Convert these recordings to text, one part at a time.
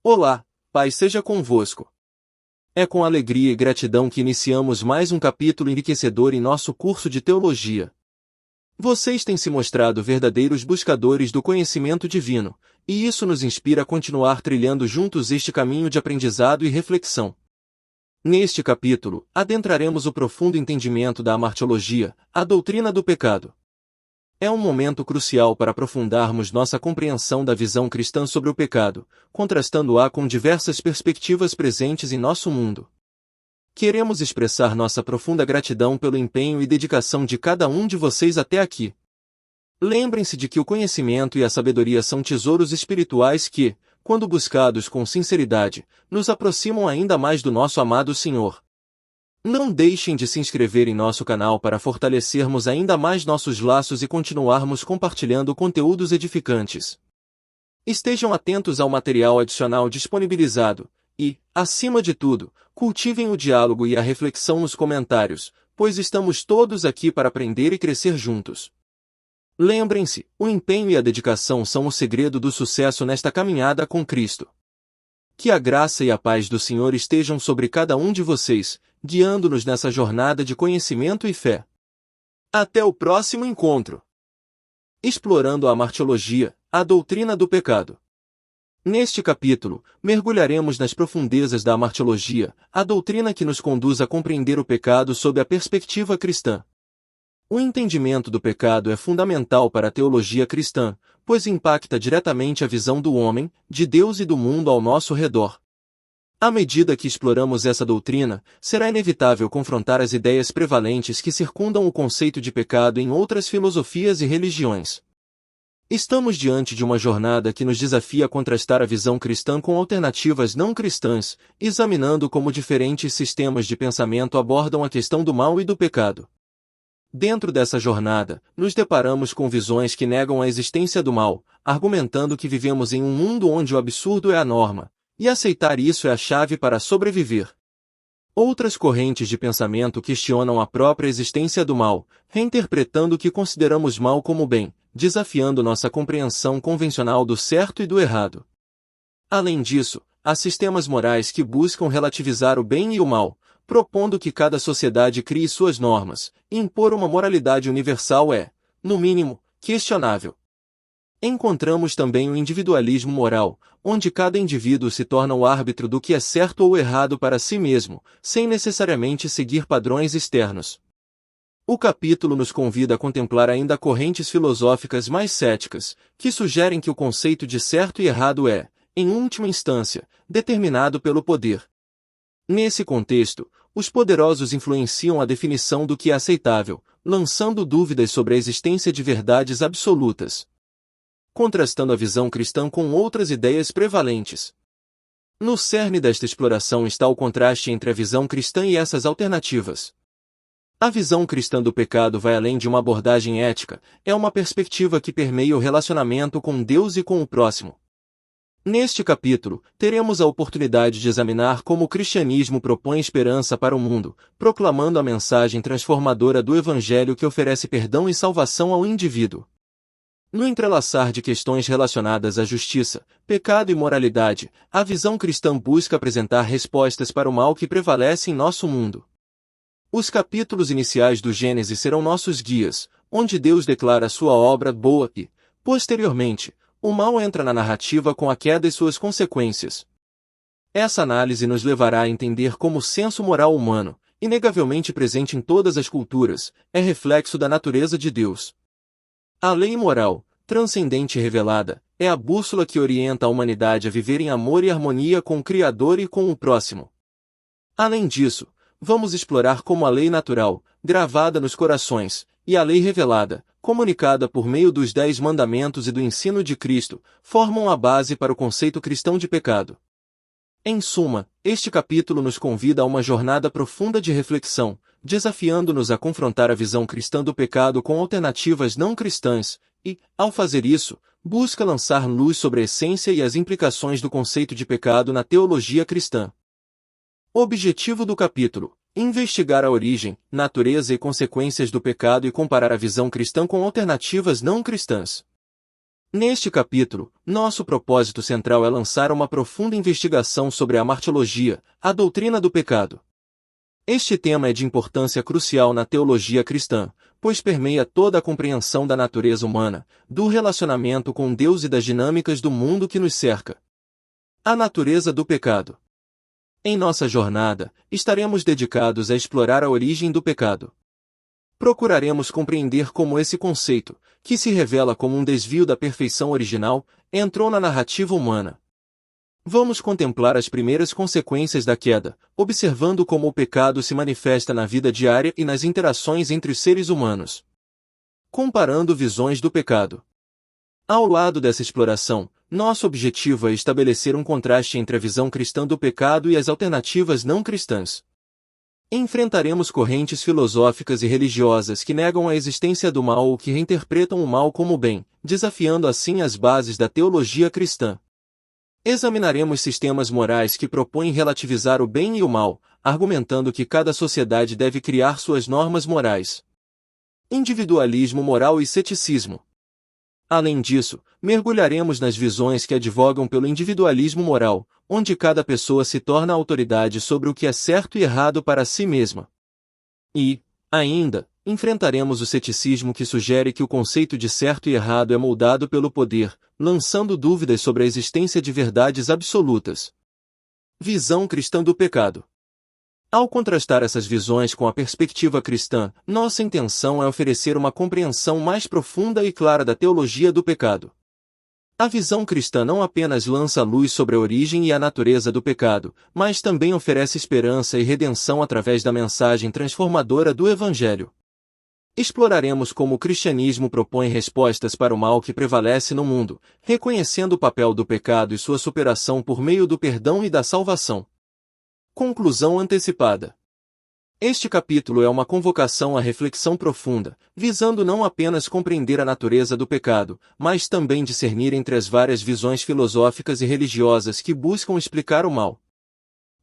Olá, Pai seja convosco. É com alegria e gratidão que iniciamos mais um capítulo enriquecedor em nosso curso de teologia. Vocês têm se mostrado verdadeiros buscadores do conhecimento divino, e isso nos inspira a continuar trilhando juntos este caminho de aprendizado e reflexão. Neste capítulo, adentraremos o profundo entendimento da amartiologia, a doutrina do pecado. É um momento crucial para aprofundarmos nossa compreensão da visão cristã sobre o pecado, contrastando-a com diversas perspectivas presentes em nosso mundo. Queremos expressar nossa profunda gratidão pelo empenho e dedicação de cada um de vocês até aqui. Lembrem-se de que o conhecimento e a sabedoria são tesouros espirituais que, quando buscados com sinceridade, nos aproximam ainda mais do nosso amado Senhor. Não deixem de se inscrever em nosso canal para fortalecermos ainda mais nossos laços e continuarmos compartilhando conteúdos edificantes. Estejam atentos ao material adicional disponibilizado e, acima de tudo, cultivem o diálogo e a reflexão nos comentários, pois estamos todos aqui para aprender e crescer juntos. Lembrem-se, o empenho e a dedicação são o segredo do sucesso nesta caminhada com Cristo. Que a graça e a paz do Senhor estejam sobre cada um de vocês, guiando-nos nessa jornada de conhecimento e fé. Até o próximo encontro! Explorando a amartiologia, a doutrina do pecado. Neste capítulo, mergulharemos nas profundezas da amartiologia, a doutrina que nos conduz a compreender o pecado sob a perspectiva cristã. O entendimento do pecado é fundamental para a teologia cristã, pois impacta diretamente a visão do homem, de Deus e do mundo ao nosso redor. À medida que exploramos essa doutrina, será inevitável confrontar as ideias prevalentes que circundam o conceito de pecado em outras filosofias e religiões. Estamos diante de uma jornada que nos desafia a contrastar a visão cristã com alternativas não cristãs, examinando como diferentes sistemas de pensamento abordam a questão do mal e do pecado. Dentro dessa jornada, nos deparamos com visões que negam a existência do mal, argumentando que vivemos em um mundo onde o absurdo é a norma, e aceitar isso é a chave para sobreviver. Outras correntes de pensamento questionam a própria existência do mal, reinterpretando o que consideramos mal como bem, desafiando nossa compreensão convencional do certo e do errado. Além disso, há sistemas morais que buscam relativizar o bem e o mal, propondo que cada sociedade crie suas normas, e impor uma moralidade universal é, no mínimo, questionável. Encontramos também o individualismo moral, onde cada indivíduo se torna o árbitro do que é certo ou errado para si mesmo, sem necessariamente seguir padrões externos. O capítulo nos convida a contemplar ainda correntes filosóficas mais céticas, que sugerem que o conceito de certo e errado é, em última instância, determinado pelo poder. Nesse contexto, os poderosos influenciam a definição do que é aceitável, lançando dúvidas sobre a existência de verdades absolutas, contrastando a visão cristã com outras ideias prevalentes. No cerne desta exploração está o contraste entre a visão cristã e essas alternativas. A visão cristã do pecado vai além de uma abordagem ética, é uma perspectiva que permeia o relacionamento com Deus e com o próximo. Neste capítulo, teremos a oportunidade de examinar como o cristianismo propõe esperança para o mundo, proclamando a mensagem transformadora do Evangelho que oferece perdão e salvação ao indivíduo. No entrelaçar de questões relacionadas à justiça, pecado e moralidade, a visão cristã busca apresentar respostas para o mal que prevalece em nosso mundo. Os capítulos iniciais do Gênesis serão nossos guias, onde Deus declara sua obra boa e, posteriormente, o mal entra na narrativa com a queda e suas consequências. Essa análise nos levará a entender como o senso moral humano, inegavelmente presente em todas as culturas, é reflexo da natureza de Deus. A lei moral, transcendente e revelada, é a bússola que orienta a humanidade a viver em amor e harmonia com o Criador e com o próximo. Além disso, vamos explorar como a lei natural, gravada nos corações, e a lei revelada, comunicada por meio dos 10 mandamentos e do ensino de Cristo, formam a base para o conceito cristão de pecado. Em suma, este capítulo nos convida a uma jornada profunda de reflexão, desafiando-nos a confrontar a visão cristã do pecado com alternativas não cristãs, e, ao fazer isso, busca lançar luz sobre a essência e as implicações do conceito de pecado na teologia cristã. Objetivo do capítulo: investigar a origem, natureza e consequências do pecado e comparar a visão cristã com alternativas não cristãs. Neste capítulo, nosso propósito central é lançar uma profunda investigação sobre a martiologia, a doutrina do pecado. Este tema é de importância crucial na teologia cristã, pois permeia toda a compreensão da natureza humana, do relacionamento com Deus e das dinâmicas do mundo que nos cerca. A natureza do pecado. Em nossa jornada, estaremos dedicados a explorar a origem do pecado. Procuraremos compreender como esse conceito, que se revela como um desvio da perfeição original, entrou na narrativa humana. Vamos contemplar as primeiras consequências da queda, observando como o pecado se manifesta na vida diária e nas interações entre os seres humanos. Comparando visões do pecado. Ao lado dessa exploração, nosso objetivo é estabelecer um contraste entre a visão cristã do pecado e as alternativas não cristãs. Enfrentaremos correntes filosóficas e religiosas que negam a existência do mal ou que reinterpretam o mal como bem, desafiando assim as bases da teologia cristã. Examinaremos sistemas morais que propõem relativizar o bem e o mal, argumentando que cada sociedade deve criar suas normas morais. Individualismo moral e ceticismo. Além disso, mergulharemos nas visões que advogam pelo individualismo moral, onde cada pessoa se torna autoridade sobre o que é certo e errado para si mesma. E, ainda, enfrentaremos o ceticismo que sugere que o conceito de certo e errado é moldado pelo poder, lançando dúvidas sobre a existência de verdades absolutas. Visão cristã do pecado. Ao contrastar essas visões com a perspectiva cristã, nossa intenção é oferecer uma compreensão mais profunda e clara da teologia do pecado. A visão cristã não apenas lança luz sobre a origem e a natureza do pecado, mas também oferece esperança e redenção através da mensagem transformadora do Evangelho. Exploraremos como o cristianismo propõe respostas para o mal que prevalece no mundo, reconhecendo o papel do pecado e sua superação por meio do perdão e da salvação. Conclusão antecipada. Este capítulo é uma convocação à reflexão profunda, visando não apenas compreender a natureza do pecado, mas também discernir entre as várias visões filosóficas e religiosas que buscam explicar o mal.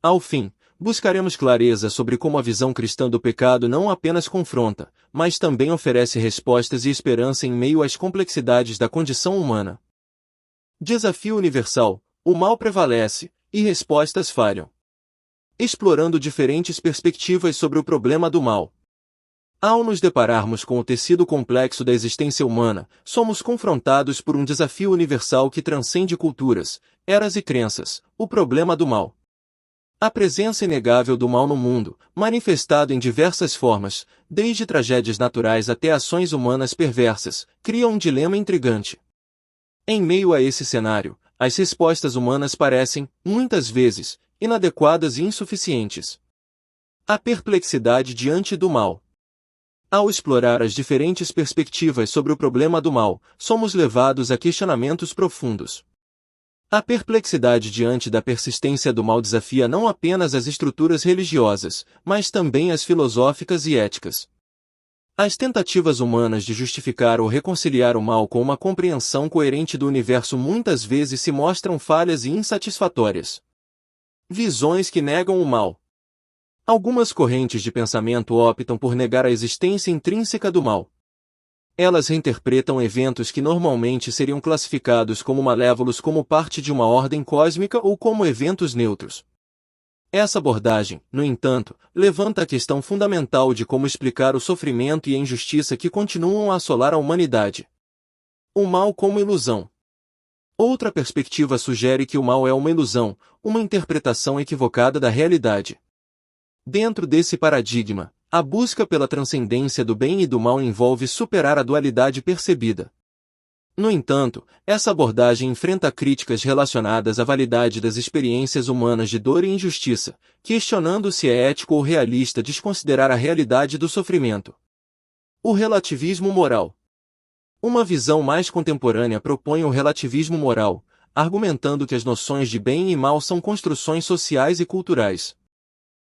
Ao fim, buscaremos clareza sobre como a visão cristã do pecado não apenas confronta, mas também oferece respostas e esperança em meio às complexidades da condição humana. Desafio universal: o mal prevalece, e respostas falham. Explorando diferentes perspectivas sobre o problema do mal. Ao nos depararmos com o tecido complexo da existência humana, somos confrontados por um desafio universal que transcende culturas, eras e crenças: o problema do mal. A presença inegável do mal no mundo, manifestado em diversas formas, desde tragédias naturais até ações humanas perversas, cria um dilema intrigante. Em meio a esse cenário, as respostas humanas parecem, muitas vezes, inadequadas e insuficientes. A perplexidade diante do mal. Ao explorar as diferentes perspectivas sobre o problema do mal, somos levados a questionamentos profundos. A perplexidade diante da persistência do mal desafia não apenas as estruturas religiosas, mas também as filosóficas e éticas. As tentativas humanas de justificar ou reconciliar o mal com uma compreensão coerente do universo muitas vezes se mostram falhas e insatisfatórias. Visões que negam o mal. Algumas correntes de pensamento optam por negar a existência intrínseca do mal. Elas reinterpretam eventos que normalmente seriam classificados como malévolos como parte de uma ordem cósmica ou como eventos neutros. Essa abordagem, no entanto, levanta a questão fundamental de como explicar o sofrimento e a injustiça que continuam a assolar a humanidade. O mal como ilusão. Outra perspectiva sugere que o mal é uma ilusão, uma interpretação equivocada da realidade. Dentro desse paradigma, a busca pela transcendência do bem e do mal envolve superar a dualidade percebida. No entanto, essa abordagem enfrenta críticas relacionadas à validade das experiências humanas de dor e injustiça, questionando se é ético ou realista desconsiderar a realidade do sofrimento. O relativismo moral. Uma visão mais contemporânea propõe o relativismo moral, argumentando que as noções de bem e mal são construções sociais e culturais.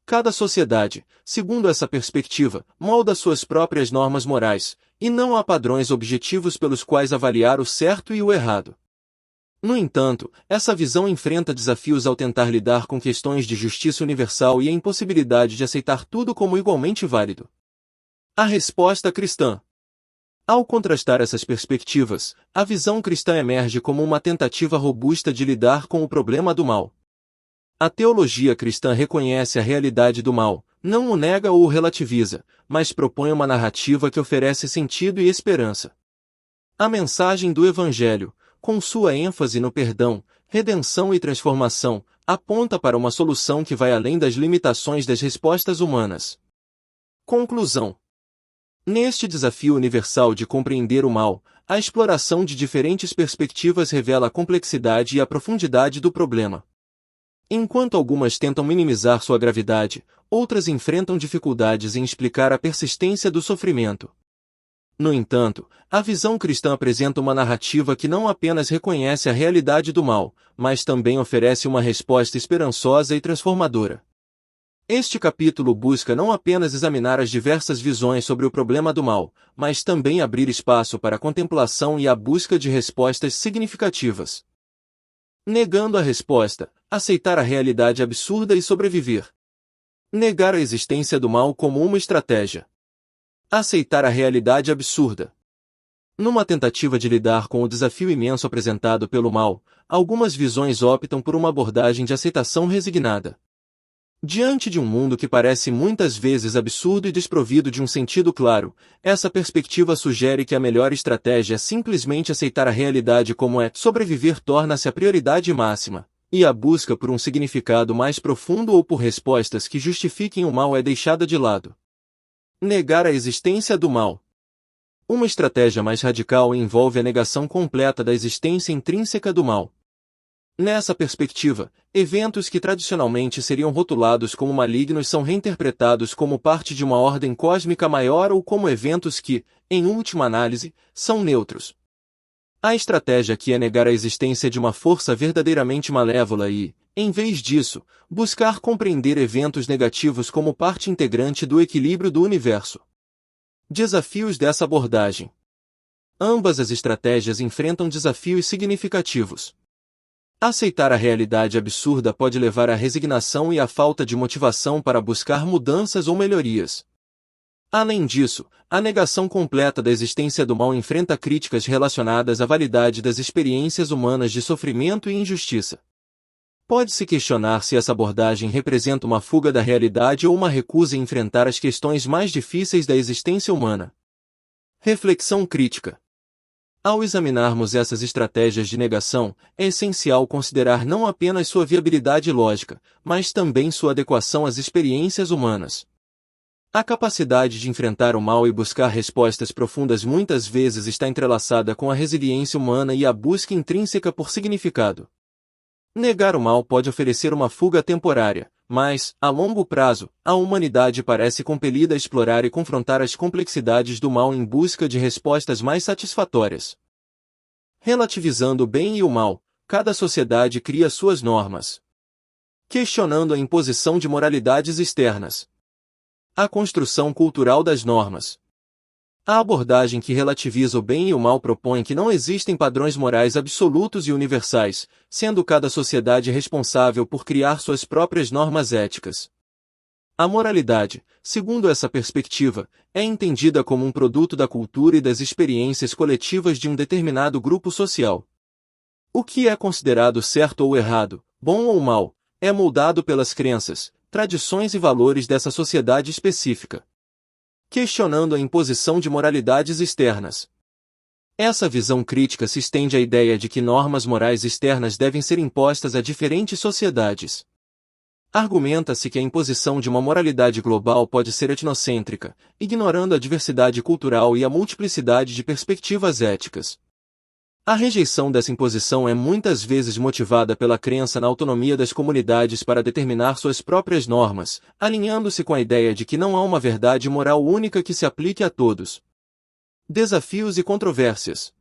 Cada sociedade, segundo essa perspectiva, molda suas próprias normas morais, e não há padrões objetivos pelos quais avaliar o certo e o errado. No entanto, essa visão enfrenta desafios ao tentar lidar com questões de justiça universal e a impossibilidade de aceitar tudo como igualmente válido. A resposta cristã. Ao contrastar essas perspectivas, a visão cristã emerge como uma tentativa robusta de lidar com o problema do mal. A teologia cristã reconhece a realidade do mal, não o nega ou o relativiza, mas propõe uma narrativa que oferece sentido e esperança. A mensagem do Evangelho, com sua ênfase no perdão, redenção e transformação, aponta para uma solução que vai além das limitações das respostas humanas. Conclusão. Neste desafio universal de compreender o mal, a exploração de diferentes perspectivas revela a complexidade e a profundidade do problema. Enquanto algumas tentam minimizar sua gravidade, outras enfrentam dificuldades em explicar a persistência do sofrimento. No entanto, a visão cristã apresenta uma narrativa que não apenas reconhece a realidade do mal, mas também oferece uma resposta esperançosa e transformadora. Este capítulo busca não apenas examinar as diversas visões sobre o problema do mal, mas também abrir espaço para a contemplação e a busca de respostas significativas. Negando a resposta, aceitar a realidade absurda e sobreviver. Negar a existência do mal como uma estratégia. Aceitar a realidade absurda. Numa tentativa de lidar com o desafio imenso apresentado pelo mal, algumas visões optam por uma abordagem de aceitação resignada. Diante de um mundo que parece muitas vezes absurdo e desprovido de um sentido claro, essa perspectiva sugere que a melhor estratégia é simplesmente aceitar a realidade como é. Sobreviver torna-se a prioridade máxima, e a busca por um significado mais profundo ou por respostas que justifiquem o mal é deixada de lado. Negar a existência do mal. Uma estratégia mais radical envolve a negação completa da existência intrínseca do mal. Nessa perspectiva, eventos que tradicionalmente seriam rotulados como malignos são reinterpretados como parte de uma ordem cósmica maior ou como eventos que, em última análise, são neutros. A estratégia aqui é negar a existência de uma força verdadeiramente malévola e, em vez disso, buscar compreender eventos negativos como parte integrante do equilíbrio do universo. Desafios dessa abordagem. Ambas as estratégias enfrentam desafios significativos. Aceitar a realidade absurda pode levar à resignação e à falta de motivação para buscar mudanças ou melhorias. Além disso, a negação completa da existência do mal enfrenta críticas relacionadas à validade das experiências humanas de sofrimento e injustiça. Pode-se questionar se essa abordagem representa uma fuga da realidade ou uma recusa em enfrentar as questões mais difíceis da existência humana. Reflexão crítica. Ao examinarmos essas estratégias de negação, é essencial considerar não apenas sua viabilidade lógica, mas também sua adequação às experiências humanas. A capacidade de enfrentar o mal e buscar respostas profundas muitas vezes está entrelaçada com a resiliência humana e a busca intrínseca por significado. Negar o mal pode oferecer uma fuga temporária, mas, a longo prazo, a humanidade parece compelida a explorar e confrontar as complexidades do mal em busca de respostas mais satisfatórias. Relativizando o bem e o mal, cada sociedade cria suas normas. Questionando a imposição de moralidades externas. A construção cultural das normas. A abordagem que relativiza o bem e o mal propõe que não existem padrões morais absolutos e universais, sendo cada sociedade responsável por criar suas próprias normas éticas. A moralidade, segundo essa perspectiva, é entendida como um produto da cultura e das experiências coletivas de um determinado grupo social. O que é considerado certo ou errado, bom ou mal, é moldado pelas crenças, tradições e valores dessa sociedade específica. Questionando a imposição de moralidades externas. Essa visão crítica se estende à ideia de que normas morais externas devem ser impostas a diferentes sociedades. Argumenta-se que a imposição de uma moralidade global pode ser etnocêntrica, ignorando a diversidade cultural e a multiplicidade de perspectivas éticas. A rejeição dessa imposição é muitas vezes motivada pela crença na autonomia das comunidades para determinar suas próprias normas, alinhando-se com a ideia de que não há uma verdade moral única que se aplique a todos. Desafios e controvérsias.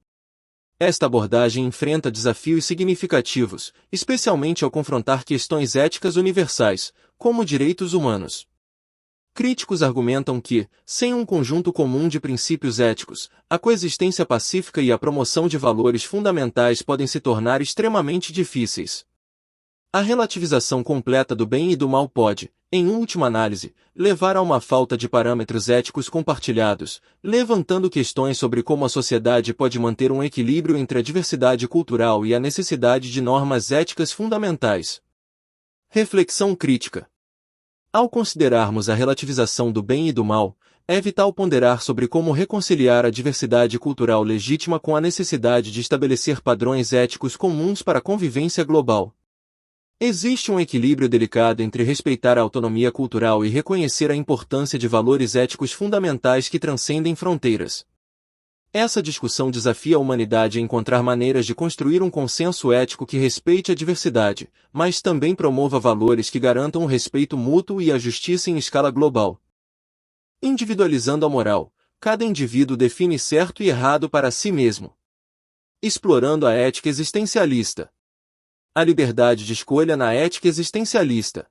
Esta abordagem enfrenta desafios significativos, especialmente ao confrontar questões éticas universais, como direitos humanos. Críticos argumentam que, sem um conjunto comum de princípios éticos, a coexistência pacífica e a promoção de valores fundamentais podem se tornar extremamente difíceis. A relativização completa do bem e do mal pode, em última análise, levar a uma falta de parâmetros éticos compartilhados, levantando questões sobre como a sociedade pode manter um equilíbrio entre a diversidade cultural e a necessidade de normas éticas fundamentais. Reflexão crítica. Ao considerarmos a relativização do bem e do mal, é vital ponderar sobre como reconciliar a diversidade cultural legítima com a necessidade de estabelecer padrões éticos comuns para a convivência global. Existe um equilíbrio delicado entre respeitar a autonomia cultural e reconhecer a importância de valores éticos fundamentais que transcendem fronteiras. Essa discussão desafia a humanidade a encontrar maneiras de construir um consenso ético que respeite a diversidade, mas também promova valores que garantam o respeito mútuo e a justiça em escala global. Individualizando a moral, cada indivíduo define certo e errado para si mesmo. Explorando a ética existencialista. A liberdade de escolha na ética existencialista.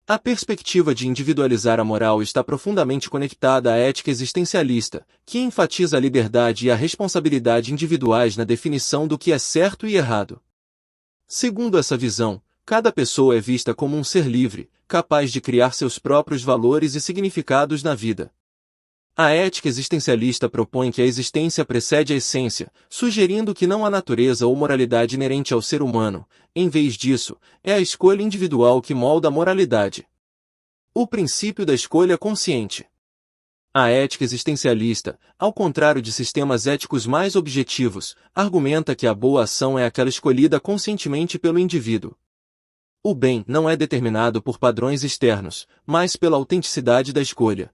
A perspectiva de individualizar a moral está profundamente conectada à ética existencialista, que enfatiza a liberdade e a responsabilidade individuais na definição do que é certo e errado. Segundo essa visão, cada pessoa é vista como um ser livre, capaz de criar seus próprios valores e significados na vida. A ética existencialista propõe que a existência precede a essência, sugerindo que não há natureza ou moralidade inerente ao ser humano, em vez disso, é a escolha individual que molda a moralidade. O princípio da escolha consciente. A ética existencialista, ao contrário de sistemas éticos mais objetivos, argumenta que a boa ação é aquela escolhida conscientemente pelo indivíduo. O bem não é determinado por padrões externos, mas pela autenticidade da escolha.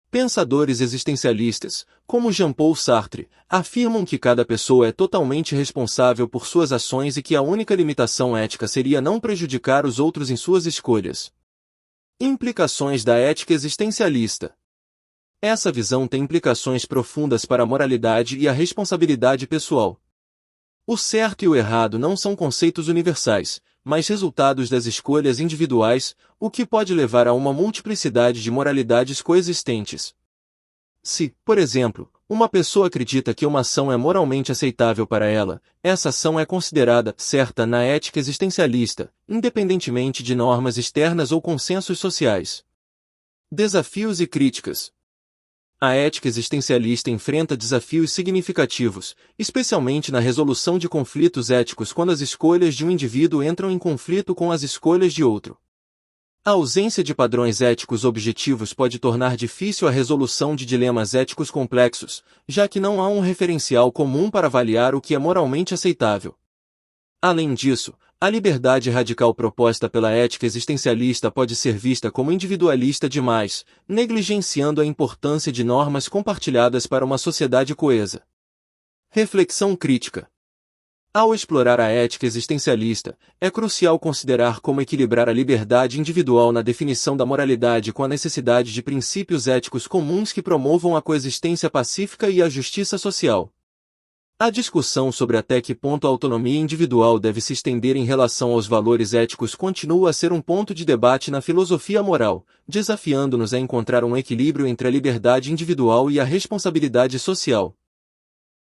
Pensadores existencialistas, como Jean-Paul Sartre, afirmam que cada pessoa é totalmente responsável por suas ações e que a única limitação ética seria não prejudicar os outros em suas escolhas. Implicações da ética existencialista. Essa visão tem implicações profundas para a moralidade e a responsabilidade pessoal. O certo e o errado não são conceitos universais, mas resultados das escolhas individuais, o que pode levar a uma multiplicidade de moralidades coexistentes. Se, por exemplo, uma pessoa acredita que uma ação é moralmente aceitável para ela, essa ação é considerada certa na ética existencialista, independentemente de normas externas ou consensos sociais. Desafios e críticas. A ética existencialista enfrenta desafios significativos, especialmente na resolução de conflitos éticos quando as escolhas de um indivíduo entram em conflito com as escolhas de outro. A ausência de padrões éticos objetivos pode tornar difícil a resolução de dilemas éticos complexos, já que não há um referencial comum para avaliar o que é moralmente aceitável. Além disso, a liberdade radical proposta pela ética existencialista pode ser vista como individualista demais, negligenciando a importância de normas compartilhadas para uma sociedade coesa. Reflexão crítica. Ao explorar a ética existencialista, é crucial considerar como equilibrar a liberdade individual na definição da moralidade com a necessidade de princípios éticos comuns que promovam a coexistência pacífica e a justiça social. A discussão sobre até que ponto a autonomia individual deve se estender em relação aos valores éticos continua a ser um ponto de debate na filosofia moral, desafiando-nos a encontrar um equilíbrio entre a liberdade individual e a responsabilidade social.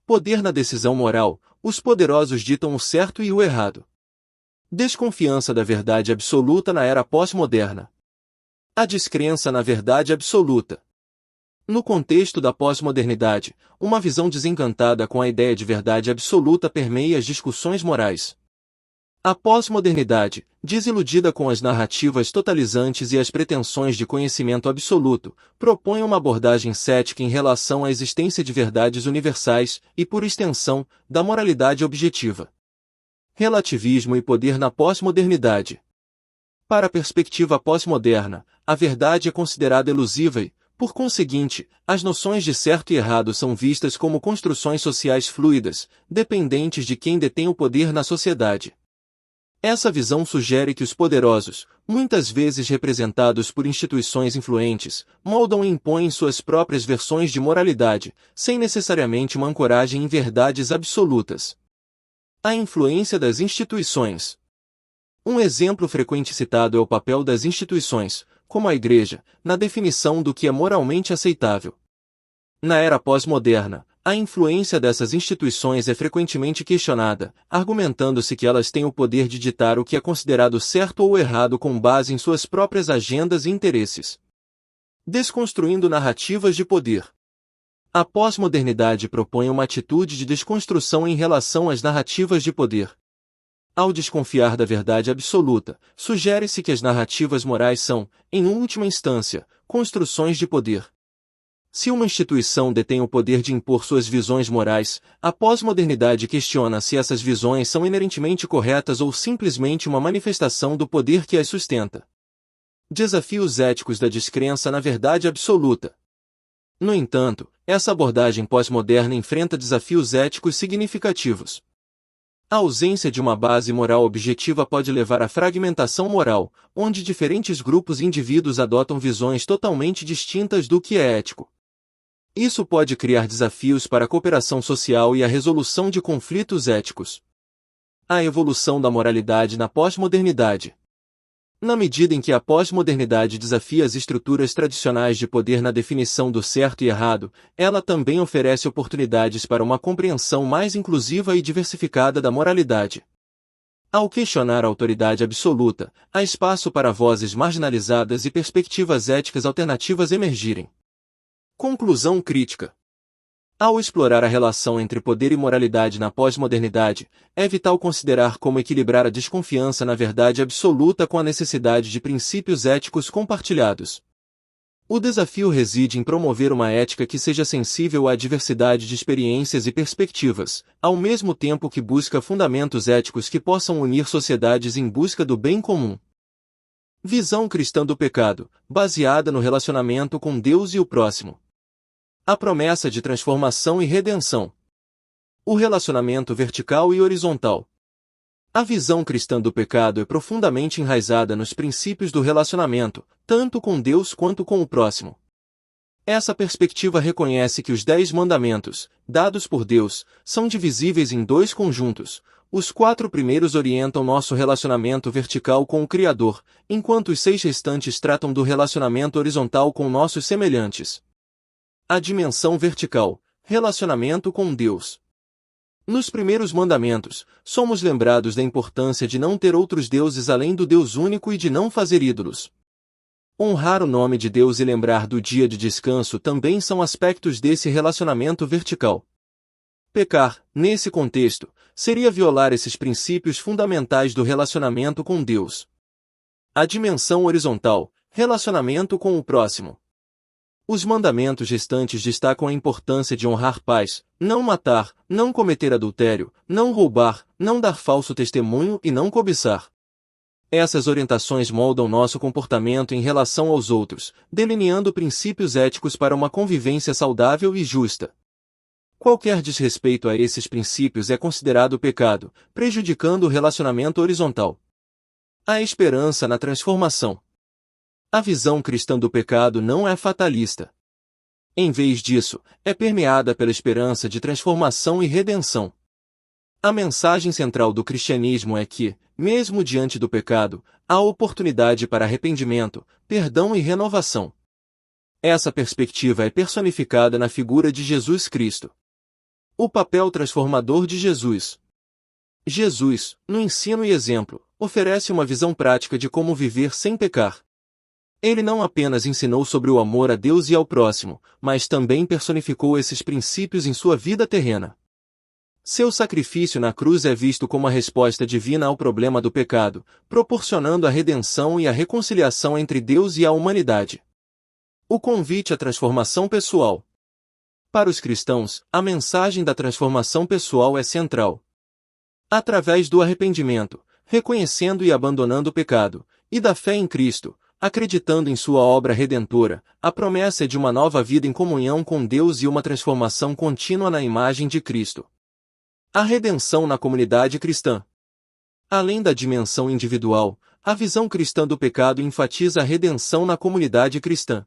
Poder na decisão moral, os poderosos ditam o certo e o errado. Desconfiança da verdade absoluta na era pós-moderna. A descrença na verdade absoluta. No contexto da pós-modernidade, uma visão desencantada com a ideia de verdade absoluta permeia as discussões morais. A pós-modernidade, desiludida com as narrativas totalizantes e as pretensões de conhecimento absoluto, propõe uma abordagem cética em relação à existência de verdades universais e, por extensão, da moralidade objetiva. Relativismo e poder na pós-modernidade. Para a perspectiva pós-moderna, a verdade é considerada elusiva e, por conseguinte, as noções de certo e errado são vistas como construções sociais fluidas, dependentes de quem detém o poder na sociedade. Essa visão sugere que os poderosos, muitas vezes representados por instituições influentes, moldam e impõem suas próprias versões de moralidade, sem necessariamente uma ancoragem em verdades absolutas. A influência das instituições. Um exemplo frequente citado é o papel das instituições, como a Igreja, na definição do que é moralmente aceitável. Na era pós-moderna, A influência dessas instituições é frequentemente questionada, argumentando-se que elas têm o poder de ditar o que é considerado certo ou errado com base em suas próprias agendas e interesses. Desconstruindo narrativas de poder. A pós-modernidade propõe uma atitude de desconstrução em relação às narrativas de poder. Ao desconfiar da verdade absoluta, sugere-se que as narrativas morais são, em última instância, construções de poder. Se uma instituição detém o poder de impor suas visões morais, a pós-modernidade questiona se essas visões são inerentemente corretas ou simplesmente uma manifestação do poder que as sustenta. Desafios éticos da descrença na verdade absoluta. No entanto, essa abordagem pós-moderna enfrenta desafios éticos significativos. A ausência de uma base moral objetiva pode levar à fragmentação moral, onde diferentes grupos e indivíduos adotam visões totalmente distintas do que é ético. Isso pode criar desafios para a cooperação social e a resolução de conflitos éticos. A evolução da moralidade na pós-modernidade. Na medida em que a pós-modernidade desafia as estruturas tradicionais de poder na definição do certo e errado, ela também oferece oportunidades para uma compreensão mais inclusiva e diversificada da moralidade. Ao questionar a autoridade absoluta, há espaço para vozes marginalizadas e perspectivas éticas alternativas emergirem. Conclusão crítica. Ao explorar a relação entre poder e moralidade na pós-modernidade, é vital considerar como equilibrar a desconfiança na verdade absoluta com a necessidade de princípios éticos compartilhados. O desafio reside em promover uma ética que seja sensível à diversidade de experiências e perspectivas, ao mesmo tempo que busca fundamentos éticos que possam unir sociedades em busca do bem comum. Visão cristã do pecado, baseada no relacionamento com Deus e o próximo. A promessa de transformação e redenção. O relacionamento vertical e horizontal. A visão cristã do pecado é profundamente enraizada nos princípios do relacionamento, tanto com Deus quanto com o próximo. Essa perspectiva reconhece que os 10 mandamentos, dados por Deus, são divisíveis em 2 conjuntos. Os 4 primeiros orientam nosso relacionamento vertical com o Criador, enquanto os 6 restantes tratam do relacionamento horizontal com nossos semelhantes. A dimensão vertical, relacionamento com Deus. Nos primeiros mandamentos, somos lembrados da importância de não ter outros deuses além do Deus único e de não fazer ídolos. Honrar o nome de Deus e lembrar do dia de descanso também são aspectos desse relacionamento vertical. Pecar, nesse contexto, seria violar esses princípios fundamentais do relacionamento com Deus. A dimensão horizontal, relacionamento com o próximo. Os mandamentos restantes destacam a importância de honrar pais, não matar, não cometer adultério, não roubar, não dar falso testemunho e não cobiçar. Essas orientações moldam nosso comportamento em relação aos outros, delineando princípios éticos para uma convivência saudável e justa. Qualquer desrespeito a esses princípios é considerado pecado, prejudicando o relacionamento horizontal. A esperança na transformação. A visão cristã do pecado não é fatalista. Em vez disso, é permeada pela esperança de transformação e redenção. A mensagem central do cristianismo é que, mesmo diante do pecado, há oportunidade para arrependimento, perdão e renovação. Essa perspectiva é personificada na figura de Jesus Cristo. O papel transformador de Jesus. Jesus, no ensino e exemplo, oferece uma visão prática de como viver sem pecar. Ele não apenas ensinou sobre o amor a Deus e ao próximo, mas também personificou esses princípios em sua vida terrena. Seu sacrifício na cruz é visto como a resposta divina ao problema do pecado, proporcionando a redenção e a reconciliação entre Deus e a humanidade. O convite à transformação pessoal. Para os cristãos, a mensagem da transformação pessoal é central. Através do arrependimento, reconhecendo e abandonando o pecado, e da fé em Cristo, acreditando em sua obra redentora, a promessa é de uma nova vida em comunhão com Deus e uma transformação contínua na imagem de Cristo. A redenção na comunidade cristã. Além da dimensão individual, a visão cristã do pecado enfatiza a redenção na comunidade cristã.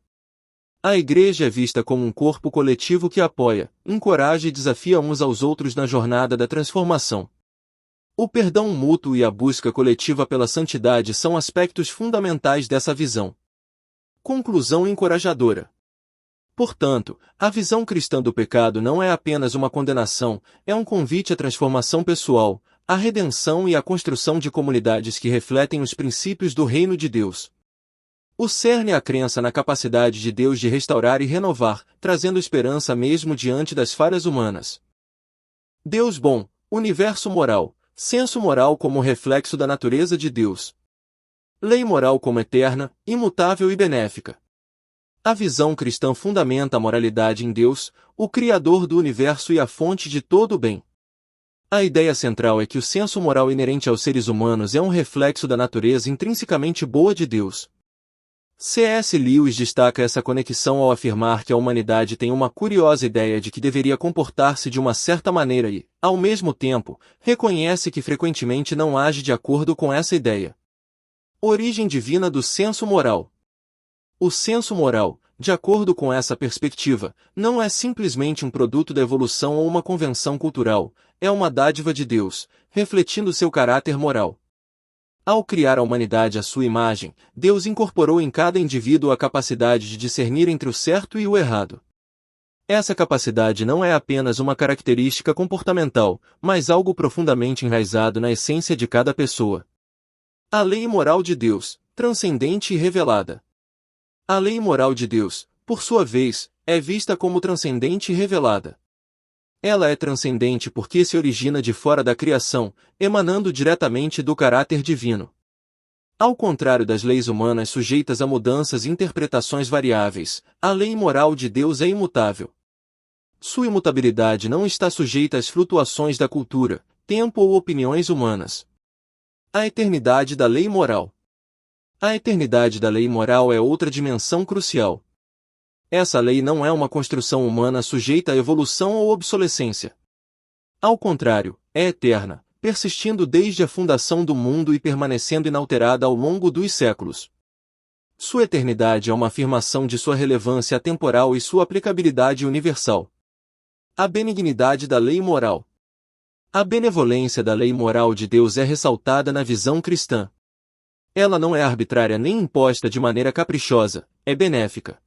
A Igreja é vista como um corpo coletivo que apoia, encoraja e desafia uns aos outros na jornada da transformação. O perdão mútuo e a busca coletiva pela santidade são aspectos fundamentais dessa visão. Conclusão encorajadora. Portanto, a visão cristã do pecado não é apenas uma condenação, é um convite à transformação pessoal, à redenção e à construção de comunidades que refletem os princípios do reino de Deus. O cerne é a crença na capacidade de Deus de restaurar e renovar, trazendo esperança mesmo diante das falhas humanas. Deus bom, universo moral, senso moral como reflexo da natureza de Deus. Lei moral como eterna, imutável e benéfica. A visão cristã fundamenta a moralidade em Deus, o Criador do universo e a fonte de todo o bem. A ideia central é que o senso moral inerente aos seres humanos é um reflexo da natureza intrinsecamente boa de Deus. C.S. Lewis destaca essa conexão ao afirmar que a humanidade tem uma curiosa ideia de que deveria comportar-se de uma certa maneira e, ao mesmo tempo, reconhece que frequentemente não age de acordo com essa ideia. Origem divina do senso moral. O senso moral, de acordo com essa perspectiva, não é simplesmente um produto da evolução ou uma convenção cultural, é uma dádiva de Deus, refletindo seu caráter moral. Ao criar a humanidade à sua imagem, Deus incorporou em cada indivíduo a capacidade de discernir entre o certo e o errado. Essa capacidade não é apenas uma característica comportamental, mas algo profundamente enraizado na essência de cada pessoa. A lei moral de Deus, transcendente e revelada. A lei moral de Deus, por sua vez, é vista como transcendente e revelada. Ela é transcendente porque se origina de fora da criação, emanando diretamente do caráter divino. Ao contrário das leis humanas sujeitas a mudanças e interpretações variáveis, a lei moral de Deus é imutável. Sua imutabilidade não está sujeita às flutuações da cultura, tempo ou opiniões humanas. A eternidade da lei moral. A eternidade da lei moral é outra dimensão crucial. Essa lei não é uma construção humana sujeita a evolução ou obsolescência. Ao contrário, é eterna, persistindo desde a fundação do mundo e permanecendo inalterada ao longo dos séculos. Sua eternidade é uma afirmação de sua relevância atemporal e sua aplicabilidade universal. A benignidade da lei moral. A benevolência da lei moral de Deus é ressaltada na visão cristã. Ela não é arbitrária nem imposta de maneira caprichosa, é benéfica.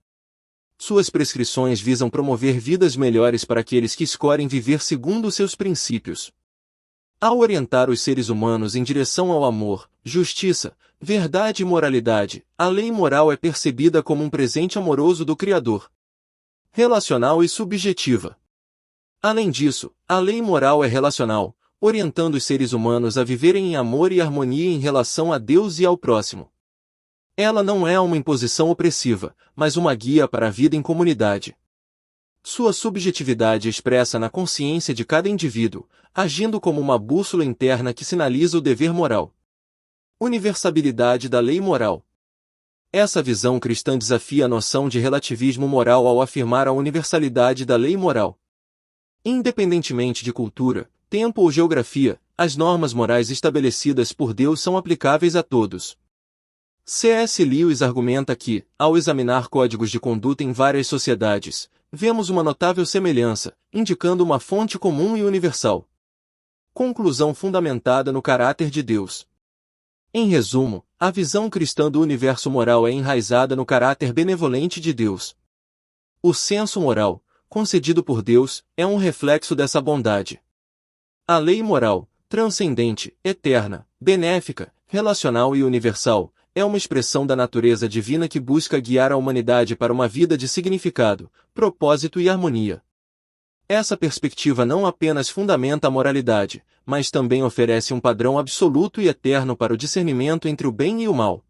Suas prescrições visam promover vidas melhores para aqueles que escolhem viver segundo seus princípios. Ao orientar os seres humanos em direção ao amor, justiça, verdade e moralidade, a lei moral é percebida como um presente amoroso do Criador. Relacional e subjetiva. Além disso, a lei moral é relacional, orientando os seres humanos a viverem em amor e harmonia em relação a Deus e ao próximo. Ela não é uma imposição opressiva, mas uma guia para a vida em comunidade. Sua subjetividade expressa na consciência de cada indivíduo, agindo como uma bússola interna que sinaliza o dever moral. Universabilidade da lei moral. Essa visão cristã desafia a noção de relativismo moral ao afirmar a universalidade da lei moral. Independentemente de cultura, tempo ou geografia, as normas morais estabelecidas por Deus são aplicáveis a todos. C.S. Lewis argumenta que, ao examinar códigos de conduta em várias sociedades, vemos uma notável semelhança, indicando uma fonte comum e universal. Conclusão fundamentada no caráter de Deus. Em resumo, a visão cristã do universo moral é enraizada no caráter benevolente de Deus. O senso moral, concedido por Deus, é um reflexo dessa bondade. A lei moral, transcendente, eterna, benéfica, relacional e universal, é uma expressão da natureza divina que busca guiar a humanidade para uma vida de significado, propósito e harmonia. Essa perspectiva não apenas fundamenta a moralidade, mas também oferece um padrão absoluto e eterno para o discernimento entre o bem e o mal.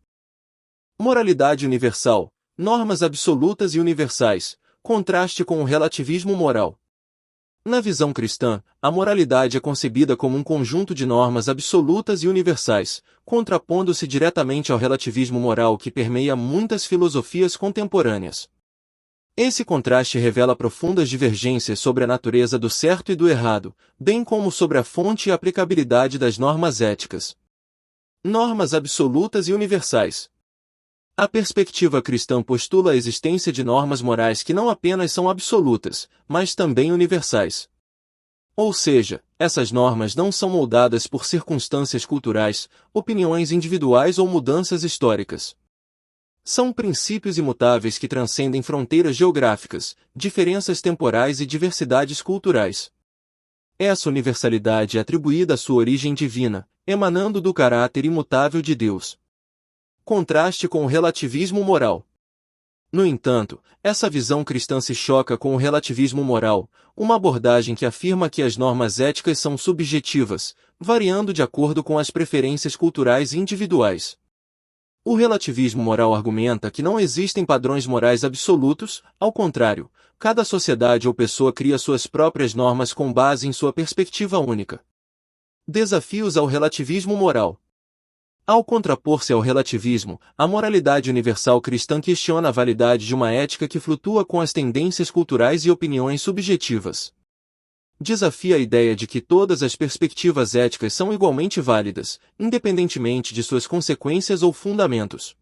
Moralidade universal, normas absolutas e universais, contraste com o relativismo moral. Na visão cristã, a moralidade é concebida como um conjunto de normas absolutas e universais, contrapondo-se diretamente ao relativismo moral que permeia muitas filosofias contemporâneas. Esse contraste revela profundas divergências sobre a natureza do certo e do errado, bem como sobre a fonte e aplicabilidade das normas éticas. Normas absolutas e universais. A perspectiva cristã postula a existência de normas morais que não apenas são absolutas, mas também universais. Ou seja, essas normas não são moldadas por circunstâncias culturais, opiniões individuais ou mudanças históricas. São princípios imutáveis que transcendem fronteiras geográficas, diferenças temporais e diversidades culturais. Essa universalidade é atribuída à sua origem divina, emanando do caráter imutável de Deus. Contraste com o relativismo moral. No entanto, essa visão cristã se choca com o relativismo moral, uma abordagem que afirma que as normas éticas são subjetivas, variando de acordo com as preferências culturais individuais. O relativismo moral argumenta que não existem padrões morais absolutos, ao contrário, cada sociedade ou pessoa cria suas próprias normas com base em sua perspectiva única. Desafios ao relativismo moral. Ao contrapor-se ao relativismo, a moralidade universal cristã questiona a validade de uma ética que flutua com as tendências culturais e opiniões subjetivas. Desafia a ideia de que todas as perspectivas éticas são igualmente válidas, independentemente de suas consequências ou fundamentos.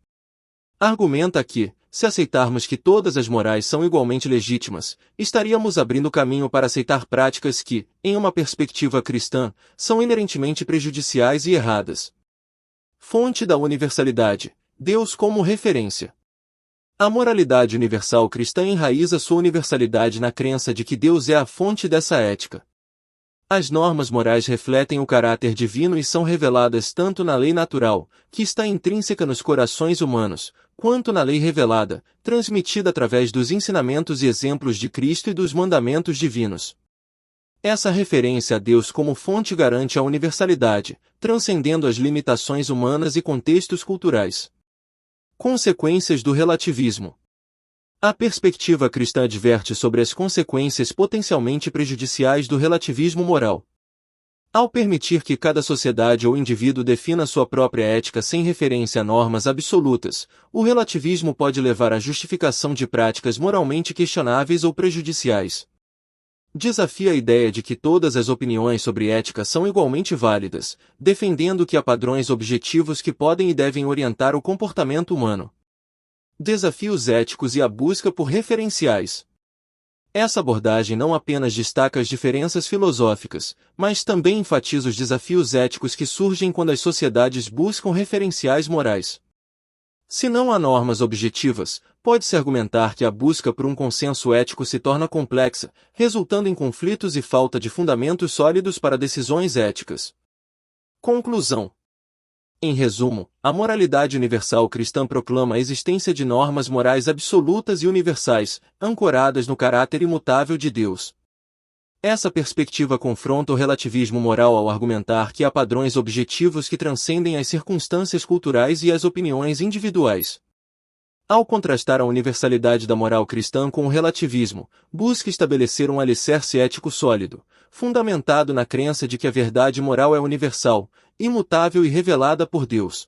Argumenta que, se aceitarmos que todas as morais são igualmente legítimas, estaríamos abrindo caminho para aceitar práticas que, em uma perspectiva cristã, são inerentemente prejudiciais e erradas. Fonte da universalidade: Deus como referência. A moralidade universal cristã enraiza sua universalidade na crença de que Deus é a fonte dessa ética. As normas morais refletem o caráter divino e são reveladas tanto na lei natural, que está intrínseca nos corações humanos, quanto na lei revelada, transmitida através dos ensinamentos e exemplos de Cristo e dos mandamentos divinos. Essa referência a Deus como fonte garante a universalidade, transcendendo as limitações humanas e contextos culturais. Consequências do relativismo. A perspectiva cristã adverte sobre as consequências potencialmente prejudiciais do relativismo moral. Ao permitir que cada sociedade ou indivíduo defina sua própria ética sem referência a normas absolutas, o relativismo pode levar à justificação de práticas moralmente questionáveis ou prejudiciais. Desafia a ideia de que todas as opiniões sobre ética são igualmente válidas, defendendo que há padrões objetivos que podem e devem orientar o comportamento humano. Desafios éticos e a busca por referenciais. Essa abordagem não apenas destaca as diferenças filosóficas, mas também enfatiza os desafios éticos que surgem quando as sociedades buscam referenciais morais. Se não há normas objetivas, pode-se argumentar que a busca por um consenso ético se torna complexa, resultando em conflitos e falta de fundamentos sólidos para decisões éticas. Conclusão. Em resumo, a moralidade universal cristã proclama a existência de normas morais absolutas e universais, ancoradas no caráter imutável de Deus. Essa perspectiva confronta o relativismo moral ao argumentar que há padrões objetivos que transcendem as circunstâncias culturais e as opiniões individuais. Ao contrastar a universalidade da moral cristã com o relativismo, busca estabelecer um alicerce ético sólido, fundamentado na crença de que a verdade moral é universal, imutável e revelada por Deus.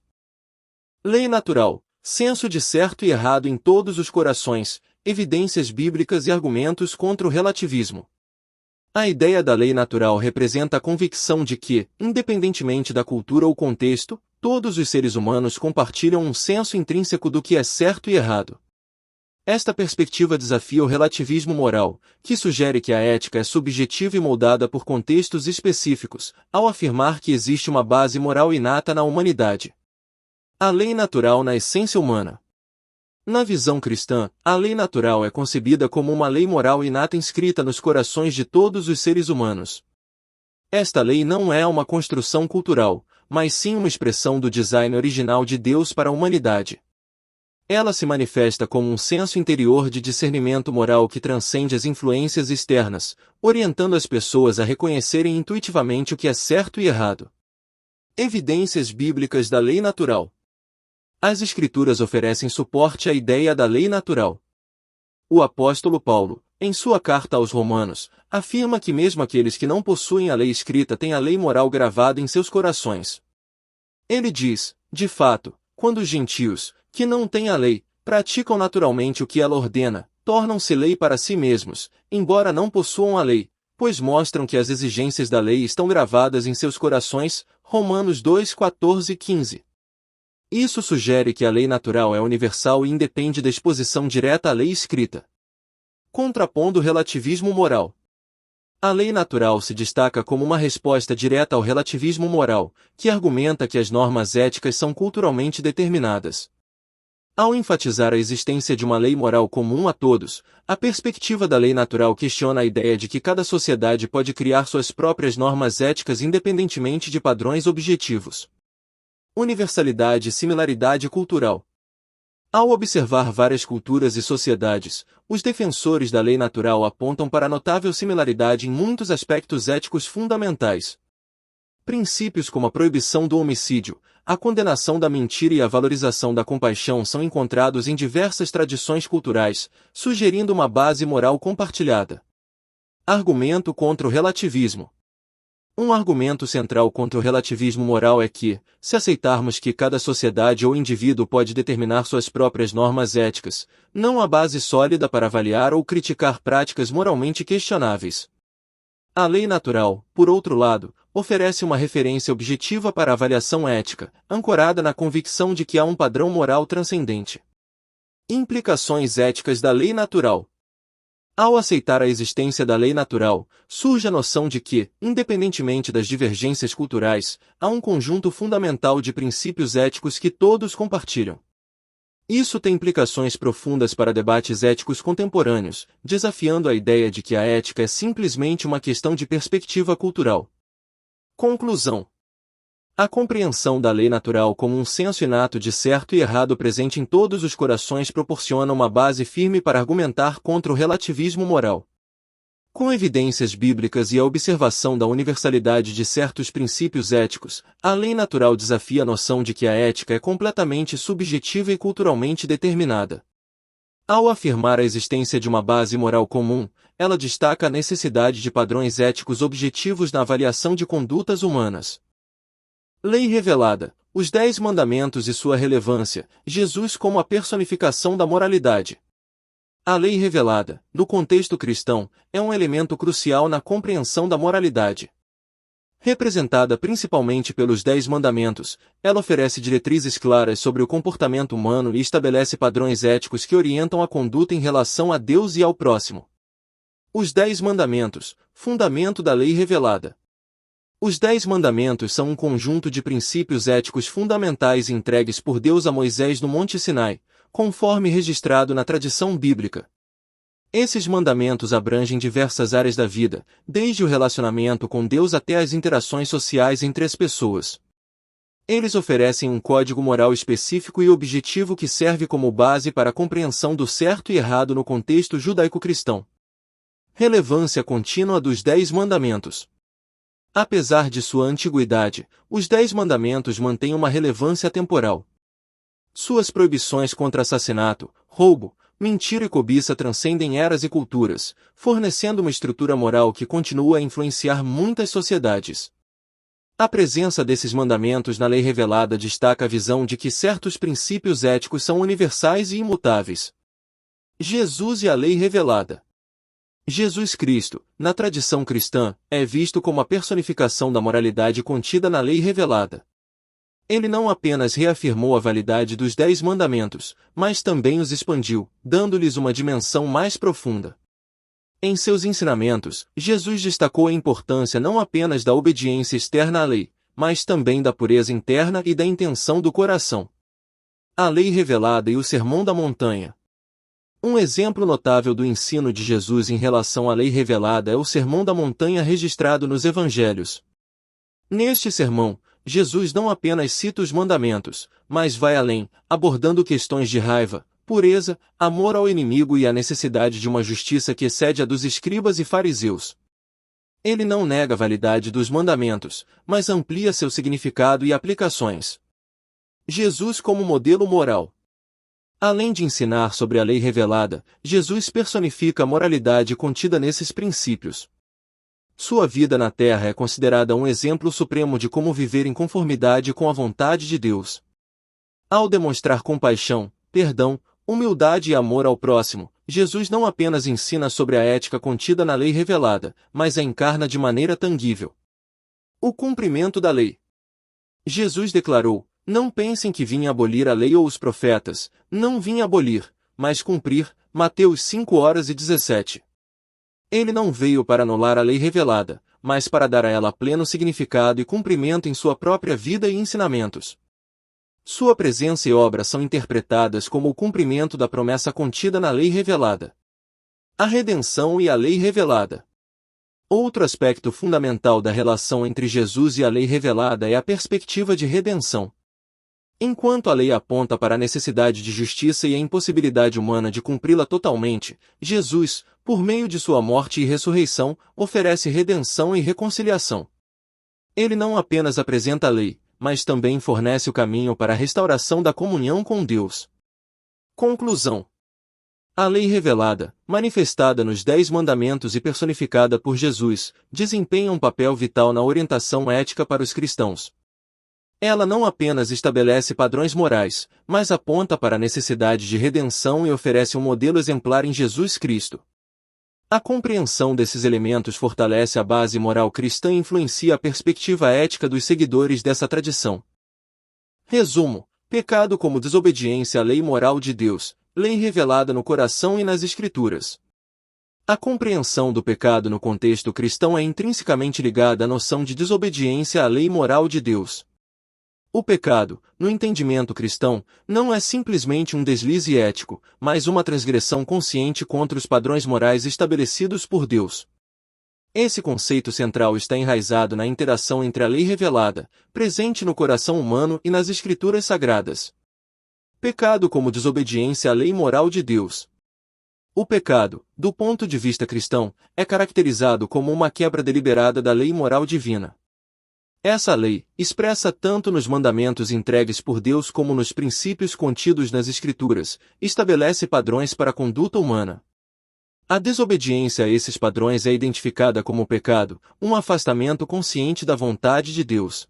Lei natural, senso de certo e errado em todos os corações, evidências bíblicas e argumentos contra o relativismo. A ideia da lei natural representa a convicção de que, independentemente da cultura ou contexto, todos os seres humanos compartilham um senso intrínseco do que é certo e errado. Esta perspectiva desafia o relativismo moral, que sugere que a ética é subjetiva e moldada por contextos específicos, ao afirmar que existe uma base moral inata na humanidade. A lei natural na essência humana. Na visão cristã, a lei natural é concebida como uma lei moral inata inscrita nos corações de todos os seres humanos. Esta lei não é uma construção cultural, mas sim uma expressão do design original de Deus para a humanidade. Ela se manifesta como um senso interior de discernimento moral que transcende as influências externas, orientando as pessoas a reconhecerem intuitivamente o que é certo e errado. Evidências bíblicas da lei natural. As Escrituras oferecem suporte à ideia da lei natural. O apóstolo Paulo, em sua carta aos Romanos, afirma que mesmo aqueles que não possuem a lei escrita têm a lei moral gravada em seus corações. Ele diz, de fato, quando os gentios, que não têm a lei, praticam naturalmente o que ela ordena, tornam-se lei para si mesmos, embora não possuam a lei, pois mostram que as exigências da lei estão gravadas em seus corações. Romanos 2:14 e 15. Isso sugere que a lei natural é universal e independe da exposição direta à lei escrita. Contrapondo o relativismo moral. A lei natural se destaca como uma resposta direta ao relativismo moral, que argumenta que as normas éticas são culturalmente determinadas. Ao enfatizar a existência de uma lei moral comum a todos, a perspectiva da lei natural questiona a ideia de que cada sociedade pode criar suas próprias normas éticas independentemente de padrões objetivos. Universalidade e similaridade cultural. Ao observar várias culturas e sociedades, os defensores da lei natural apontam para a notável similaridade em muitos aspectos éticos fundamentais. Princípios como a proibição do homicídio, a condenação da mentira e a valorização da compaixão são encontrados em diversas tradições culturais, sugerindo uma base moral compartilhada. Argumento contra o relativismo. Um argumento central contra o relativismo moral é que, se aceitarmos que cada sociedade ou indivíduo pode determinar suas próprias normas éticas, não há base sólida para avaliar ou criticar práticas moralmente questionáveis. A lei natural, por outro lado, oferece uma referência objetiva para a avaliação ética, ancorada na convicção de que há um padrão moral transcendente. Implicações éticas da lei natural. Ao aceitar a existência da lei natural, surge a noção de que, independentemente das divergências culturais, há um conjunto fundamental de princípios éticos que todos compartilham. Isso tem implicações profundas para debates éticos contemporâneos, desafiando a ideia de que a ética é simplesmente uma questão de perspectiva cultural. Conclusão. A compreensão da lei natural como um senso inato de certo e errado presente em todos os corações proporciona uma base firme para argumentar contra o relativismo moral. Com evidências bíblicas e a observação da universalidade de certos princípios éticos, a lei natural desafia a noção de que a ética é completamente subjetiva e culturalmente determinada. Ao afirmar a existência de uma base moral comum, ela destaca a necessidade de padrões éticos objetivos na avaliação de condutas humanas. Lei revelada, os 10 mandamentos e sua relevância, Jesus como a personificação da moralidade. A lei revelada, no contexto cristão, é um elemento crucial na compreensão da moralidade. Representada principalmente pelos 10 mandamentos, ela oferece diretrizes claras sobre o comportamento humano e estabelece padrões éticos que orientam a conduta em relação a Deus e ao próximo. Os 10 mandamentos, fundamento da lei revelada. Os 10 mandamentos são um conjunto de princípios éticos fundamentais entregues por Deus a Moisés no Monte Sinai, conforme registrado na tradição bíblica. Esses mandamentos abrangem diversas áreas da vida, desde o relacionamento com Deus até as interações sociais entre as pessoas. Eles oferecem um código moral específico e objetivo que serve como base para a compreensão do certo e errado no contexto judaico-cristão. Relevância contínua dos 10 mandamentos. Apesar de sua antiguidade, os 10 mandamentos mantêm uma relevância temporal. Suas proibições contra assassinato, roubo, mentira e cobiça transcendem eras e culturas, fornecendo uma estrutura moral que continua a influenciar muitas sociedades. A presença desses mandamentos na lei revelada destaca a visão de que certos princípios éticos são universais e imutáveis. Jesus e a lei revelada. Jesus Cristo, na tradição cristã, é visto como a personificação da moralidade contida na lei revelada. Ele não apenas reafirmou a validade dos 10 mandamentos, mas também os expandiu, dando-lhes uma dimensão mais profunda. Em seus ensinamentos, Jesus destacou a importância não apenas da obediência externa à lei, mas também da pureza interna e da intenção do coração. A lei revelada e o Sermão da Montanha. Um exemplo notável do ensino de Jesus em relação à lei revelada é o Sermão da Montanha registrado nos Evangelhos. Neste sermão, Jesus não apenas cita os mandamentos, mas vai além, abordando questões de raiva, pureza, amor ao inimigo e a necessidade de uma justiça que excede a dos escribas e fariseus. Ele não nega a validade dos mandamentos, mas amplia seu significado e aplicações. Jesus como modelo moral. Além de ensinar sobre a lei revelada, Jesus personifica a moralidade contida nesses princípios. Sua vida na terra é considerada um exemplo supremo de como viver em conformidade com a vontade de Deus. Ao demonstrar compaixão, perdão, humildade e amor ao próximo, Jesus não apenas ensina sobre a ética contida na lei revelada, mas a encarna de maneira tangível. O cumprimento da lei. Jesus declarou: "Não pensem que vim abolir a lei ou os profetas, não vim abolir, mas cumprir." Mateus 5:17. Ele não veio para anular a lei revelada, mas para dar a ela pleno significado e cumprimento em sua própria vida e ensinamentos. Sua presença e obra são interpretadas como o cumprimento da promessa contida na lei revelada. A redenção e a lei revelada. Outro aspecto fundamental da relação entre Jesus e a lei revelada é a perspectiva de redenção. Enquanto a lei aponta para a necessidade de justiça e a impossibilidade humana de cumpri-la totalmente, Jesus, por meio de sua morte e ressurreição, oferece redenção e reconciliação. Ele não apenas apresenta a lei, mas também fornece o caminho para a restauração da comunhão com Deus. Conclusão. A lei revelada, manifestada nos 10 Mandamentos e personificada por Jesus, desempenha um papel vital na orientação ética para os cristãos. Ela não apenas estabelece padrões morais, mas aponta para a necessidade de redenção e oferece um modelo exemplar em Jesus Cristo. A compreensão desses elementos fortalece a base moral cristã e influencia a perspectiva ética dos seguidores dessa tradição. Resumo: pecado como desobediência à lei moral de Deus, lei revelada no coração e nas Escrituras. A compreensão do pecado no contexto cristão é intrinsecamente ligada à noção de desobediência à lei moral de Deus. O pecado, no entendimento cristão, não é simplesmente um deslize ético, mas uma transgressão consciente contra os padrões morais estabelecidos por Deus. Esse conceito central está enraizado na interação entre a lei revelada, presente no coração humano e nas Escrituras Sagradas. Pecado como desobediência à lei moral de Deus. O pecado, do ponto de vista cristão, é caracterizado como uma quebra deliberada da lei moral divina. Essa lei, expressa tanto nos mandamentos entregues por Deus como nos princípios contidos nas Escrituras, estabelece padrões para a conduta humana. A desobediência a esses padrões é identificada como pecado, um afastamento consciente da vontade de Deus.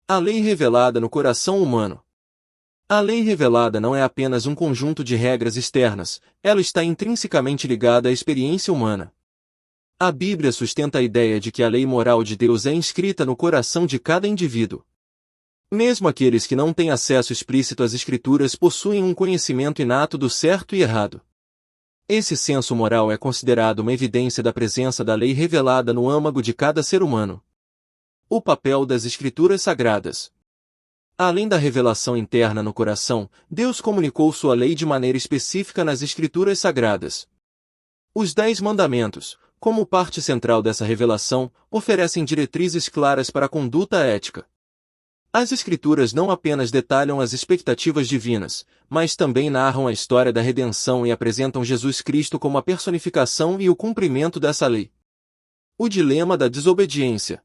A lei revelada no coração humano. A lei revelada não é apenas um conjunto de regras externas, ela está intrinsecamente ligada à experiência humana. A Bíblia sustenta a ideia de que a lei moral de Deus é inscrita no coração de cada indivíduo. Mesmo aqueles que não têm acesso explícito às Escrituras possuem um conhecimento inato do certo e errado. Esse senso moral é considerado uma evidência da presença da lei revelada no âmago de cada ser humano. O papel das Escrituras Sagradas. Além da revelação interna no coração, Deus comunicou sua lei de maneira específica nas Escrituras Sagradas. Os 10 Mandamentos, como parte central dessa revelação, oferecem diretrizes claras para a conduta ética. As Escrituras não apenas detalham as expectativas divinas, mas também narram a história da redenção e apresentam Jesus Cristo como a personificação e o cumprimento dessa lei. O dilema da desobediência.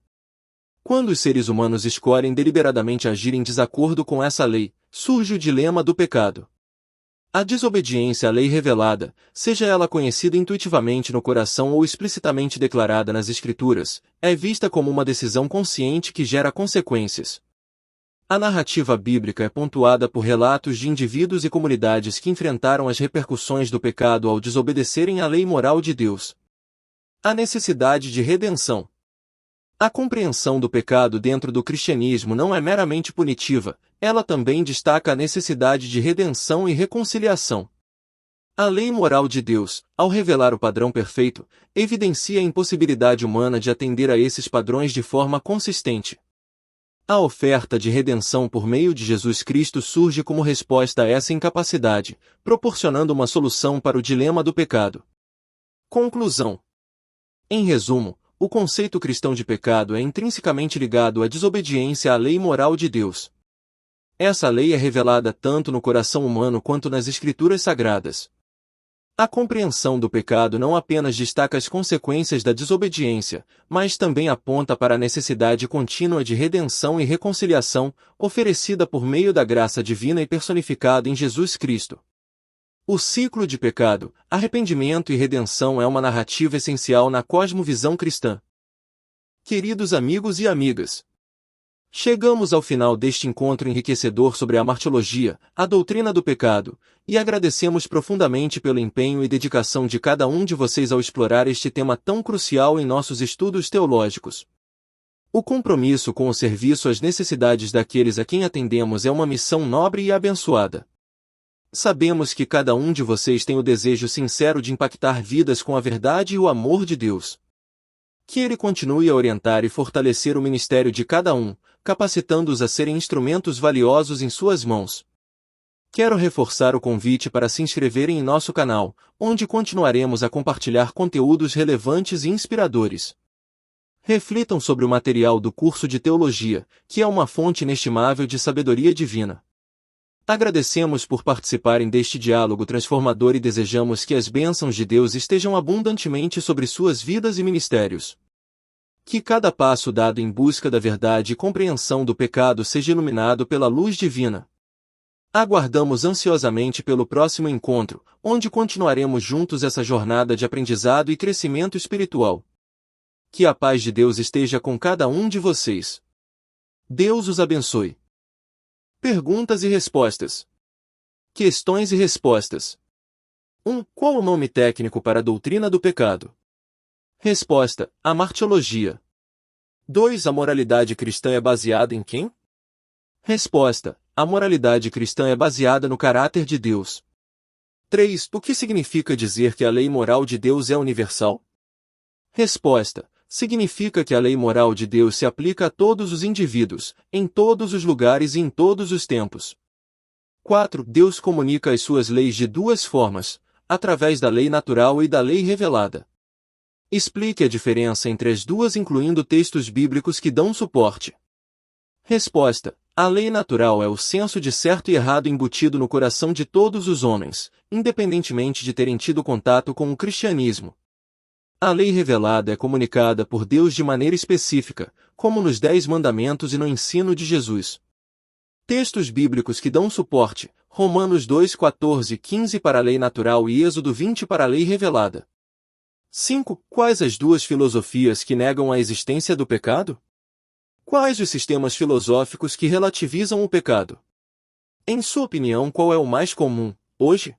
Quando os seres humanos escolhem deliberadamente agir em desacordo com essa lei, surge o dilema do pecado. A desobediência à lei revelada, seja ela conhecida intuitivamente no coração ou explicitamente declarada nas Escrituras, é vista como uma decisão consciente que gera consequências. A narrativa bíblica é pontuada por relatos de indivíduos e comunidades que enfrentaram as repercussões do pecado ao desobedecerem à lei moral de Deus. A necessidade de redenção. A compreensão do pecado dentro do cristianismo não é meramente punitiva, ela também destaca a necessidade de redenção e reconciliação. A lei moral de Deus, ao revelar o padrão perfeito, evidencia a impossibilidade humana de atender a esses padrões de forma consistente. A oferta de redenção por meio de Jesus Cristo surge como resposta a essa incapacidade, proporcionando uma solução para o dilema do pecado. Conclusão. Em resumo, o conceito cristão de pecado é intrinsecamente ligado à desobediência à lei moral de Deus. Essa lei é revelada tanto no coração humano quanto nas Escrituras Sagradas. A compreensão do pecado não apenas destaca as consequências da desobediência, mas também aponta para a necessidade contínua de redenção e reconciliação, oferecida por meio da graça divina e personificada em Jesus Cristo. O ciclo de pecado, arrependimento e redenção é uma narrativa essencial na cosmovisão cristã. Queridos amigos e amigas, chegamos ao final deste encontro enriquecedor sobre a martiologia, a doutrina do pecado, e agradecemos profundamente pelo empenho e dedicação de cada um de vocês ao explorar este tema tão crucial em nossos estudos teológicos. O compromisso com o serviço às necessidades daqueles a quem atendemos é uma missão nobre e abençoada. Sabemos que cada um de vocês tem o desejo sincero de impactar vidas com a verdade e o amor de Deus. Que Ele continue a orientar e fortalecer o ministério de cada um, capacitando-os a serem instrumentos valiosos em suas mãos. Quero reforçar o convite para se inscreverem em nosso canal, onde continuaremos a compartilhar conteúdos relevantes e inspiradores. Reflitam sobre o material do curso de Teologia, que é uma fonte inestimável de sabedoria divina. Agradecemos por participarem deste diálogo transformador e desejamos que as bênçãos de Deus estejam abundantemente sobre suas vidas e ministérios. Que cada passo dado em busca da verdade e compreensão do pecado seja iluminado pela luz divina. Aguardamos ansiosamente pelo próximo encontro, onde continuaremos juntos essa jornada de aprendizado e crescimento espiritual. Que a paz de Deus esteja com cada um de vocês. Deus os abençoe. Perguntas e respostas. Questões e respostas. 1. Qual o nome técnico para a doutrina do pecado? Resposta: a martiologia. 2. A moralidade cristã é baseada em quem? Resposta: a moralidade cristã é baseada no caráter de Deus. 3. O que significa dizer que a lei moral de Deus é universal? Resposta: significa que a lei moral de Deus se aplica a todos os indivíduos, em todos os lugares e em todos os tempos. 4. Deus comunica as suas leis de duas formas, através da lei natural e da lei revelada. Explique a diferença entre as duas incluindo textos bíblicos que dão suporte. Resposta: a lei natural é o senso de certo e errado embutido no coração de todos os homens, independentemente de terem tido contato com o cristianismo. A lei revelada é comunicada por Deus de maneira específica, como nos 10 mandamentos e no ensino de Jesus. Textos bíblicos que dão suporte: Romanos 2:14-15 para a lei natural e Êxodo 20 para a lei revelada. 5. Quais as duas filosofias que negam a existência do pecado? Quais os sistemas filosóficos que relativizam o pecado? Em sua opinião, qual é o mais comum, hoje?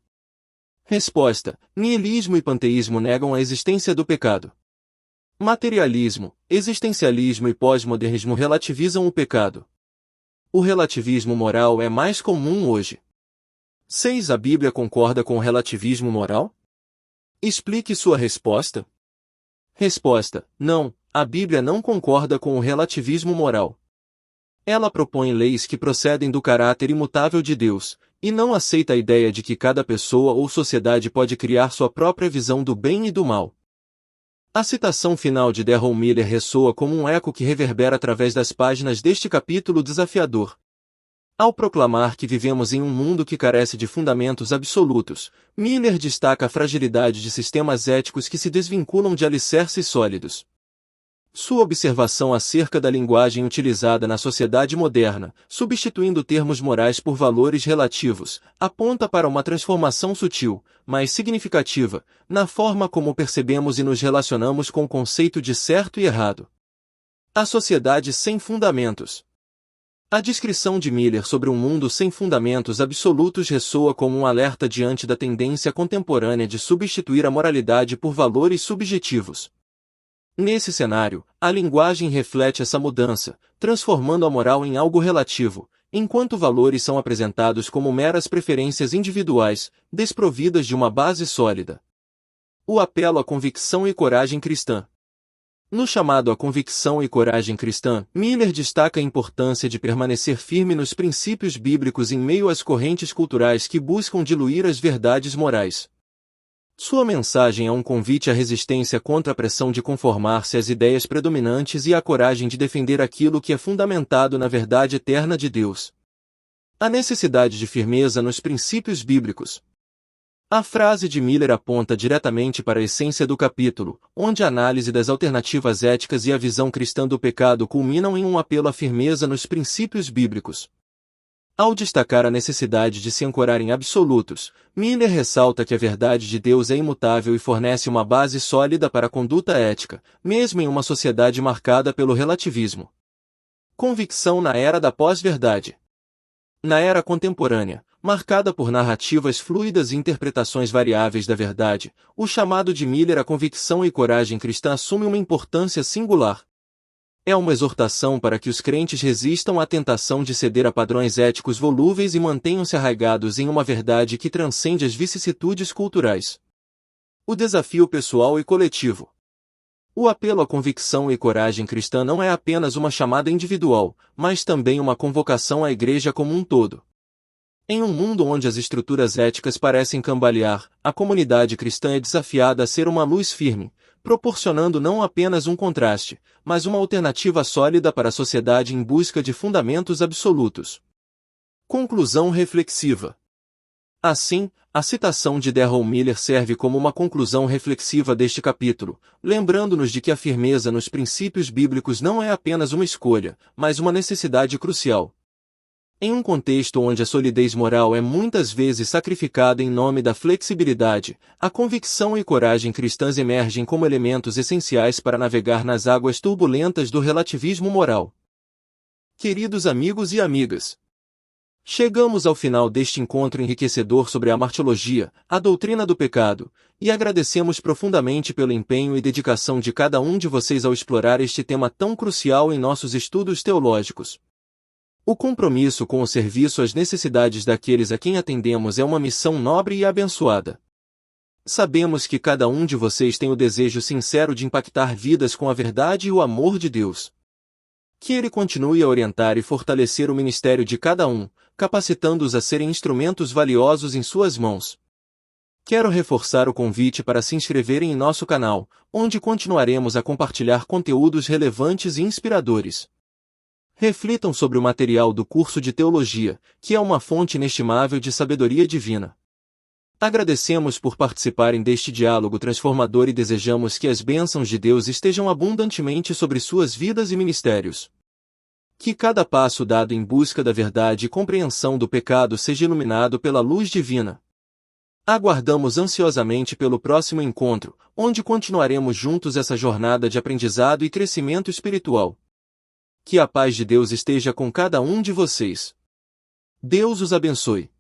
Resposta: niilismo e panteísmo negam a existência do pecado. Materialismo, existencialismo e pós-modernismo relativizam o pecado. O relativismo moral é mais comum hoje. 6. A Bíblia concorda com o relativismo moral? Explique sua resposta. Resposta: não, a Bíblia não concorda com o relativismo moral. Ela propõe leis que procedem do caráter imutável de Deus, e não aceita a ideia de que cada pessoa ou sociedade pode criar sua própria visão do bem e do mal. A citação final de Darrell Miller ressoa como um eco que reverbera através das páginas deste capítulo desafiador. Ao proclamar que vivemos em um mundo que carece de fundamentos absolutos, Miller destaca a fragilidade de sistemas éticos que se desvinculam de alicerces sólidos. Sua observação acerca da linguagem utilizada na sociedade moderna, substituindo termos morais por valores relativos, aponta para uma transformação sutil, mas significativa, na forma como percebemos e nos relacionamos com o conceito de certo e errado. A sociedade sem fundamentos. A descrição de Miller sobre um mundo sem fundamentos absolutos ressoa como um alerta diante da tendência contemporânea de substituir a moralidade por valores subjetivos. Nesse cenário, a linguagem reflete essa mudança, transformando a moral em algo relativo, enquanto valores são apresentados como meras preferências individuais, desprovidas de uma base sólida. O apelo à convicção e coragem cristã. No chamado à convicção e coragem cristã, Miller destaca a importância de permanecer firme nos princípios bíblicos em meio às correntes culturais que buscam diluir as verdades morais. Sua mensagem é um convite à resistência contra a pressão de conformar-se às ideias predominantes e à coragem de defender aquilo que é fundamentado na verdade eterna de Deus. A necessidade de firmeza nos princípios bíblicos. A frase de Miller aponta diretamente para a essência do capítulo, onde a análise das alternativas éticas e a visão cristã do pecado culminam em um apelo à firmeza nos princípios bíblicos. Ao destacar a necessidade de se ancorar em absolutos, Miller ressalta que a verdade de Deus é imutável e fornece uma base sólida para a conduta ética, mesmo em uma sociedade marcada pelo relativismo. Convicção na era da pós-verdade. Na era contemporânea, marcada por narrativas fluidas e interpretações variáveis da verdade, o chamado de Miller à convicção e coragem cristã assume uma importância singular. É uma exortação para que os crentes resistam à tentação de ceder a padrões éticos volúveis e mantenham-se arraigados em uma verdade que transcende as vicissitudes culturais. O desafio pessoal e coletivo. O apelo à convicção e coragem cristã não é apenas uma chamada individual, mas também uma convocação à igreja como um todo. Em um mundo onde as estruturas éticas parecem cambalear, a comunidade cristã é desafiada a ser uma luz firme, proporcionando não apenas um contraste, mas uma alternativa sólida para a sociedade em busca de fundamentos absolutos. Conclusão reflexiva. Assim, a citação de Darrell Miller serve como uma conclusão reflexiva deste capítulo, lembrando-nos de que a firmeza nos princípios bíblicos não é apenas uma escolha, mas uma necessidade crucial. Em um contexto onde a solidez moral é muitas vezes sacrificada em nome da flexibilidade, a convicção e coragem cristãs emergem como elementos essenciais para navegar nas águas turbulentas do relativismo moral. Queridos amigos e amigas, chegamos ao final deste encontro enriquecedor sobre a martirologia, a doutrina do pecado, e agradecemos profundamente pelo empenho e dedicação de cada um de vocês ao explorar este tema tão crucial em nossos estudos teológicos. O compromisso com o serviço às necessidades daqueles a quem atendemos é uma missão nobre e abençoada. Sabemos que cada um de vocês tem o desejo sincero de impactar vidas com a verdade e o amor de Deus. Que Ele continue a orientar e fortalecer o ministério de cada um, capacitando-os a serem instrumentos valiosos em suas mãos. Quero reforçar o convite para se inscreverem em nosso canal, onde continuaremos a compartilhar conteúdos relevantes e inspiradores. Reflitam sobre o material do curso de teologia, que é uma fonte inestimável de sabedoria divina. Agradecemos por participarem deste diálogo transformador e desejamos que as bênçãos de Deus estejam abundantemente sobre suas vidas e ministérios. Que cada passo dado em busca da verdade e compreensão do pecado seja iluminado pela luz divina. Aguardamos ansiosamente pelo próximo encontro, onde continuaremos juntos essa jornada de aprendizado e crescimento espiritual. Que a paz de Deus esteja com cada um de vocês. Deus os abençoe.